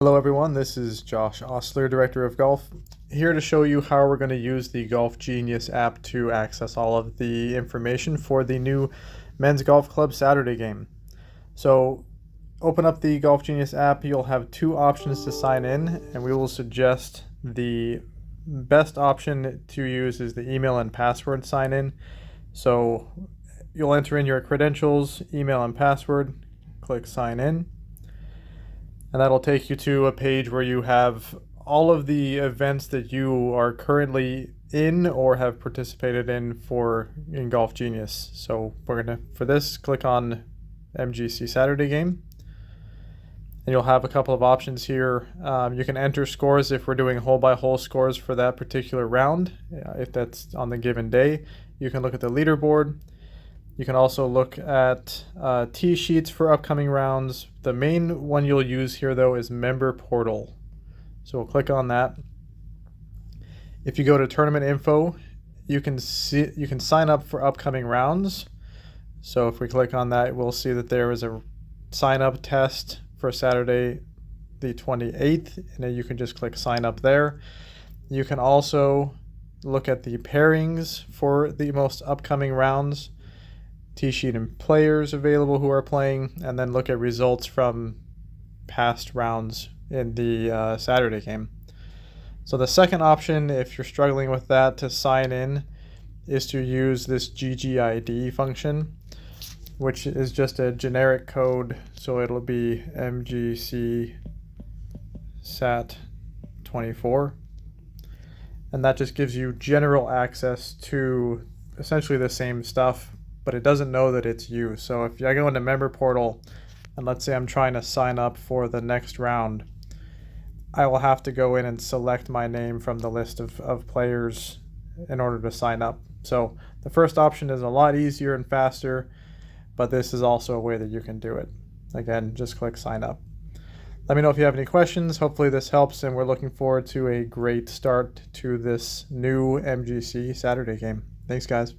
Hello everyone, this is Josh Osler, Director of Golf, here to show you how we're going to use the Golf Genius app to access all of the information for the new Men's Golf Club Saturday game. So open up the Golf Genius app, you'll have two options to sign in, and we will suggest the best option to use is the email and password sign in. So you'll enter in your credentials, email and password, click sign in. And that'll take you to a page where you have all of the events that you are currently in or have participated in Golf Genius. So we're gonna, for this, click on MGC Saturday game. And you'll have a couple of options here. You can enter scores if we're doing hole-by-hole scores for that particular round, if that's on the given day. You can look at the leaderboard. You can also look at tee sheets for upcoming rounds. The main one you'll use here, though, is Member Portal. So we'll click on that. If you go to Tournament Info, you can sign up for upcoming rounds. So if we click on that, we'll see that there is a sign-up test for Saturday the 28th, and then you can just click sign up there. You can also look at the pairings for the most upcoming rounds, tee sheet and players available who are playing, and then look at results from past rounds in the Saturday game. So the second option, if you're struggling with that, to sign in is to use this GGID function, which is just a generic code. So it'll be MGC SAT 24. And that just gives you general access to essentially the same stuff, but it doesn't know that it's you. So if I go into Member Portal, and let's say I'm trying to sign up for the next round, I will have to go in and select my name from the list of players in order to sign up. So the first option is a lot easier and faster, but this is also a way that you can do it. Again, just click sign up. Let me know if you have any questions. Hopefully this helps, and we're looking forward to a great start to this new MGC Saturday game. Thanks, guys.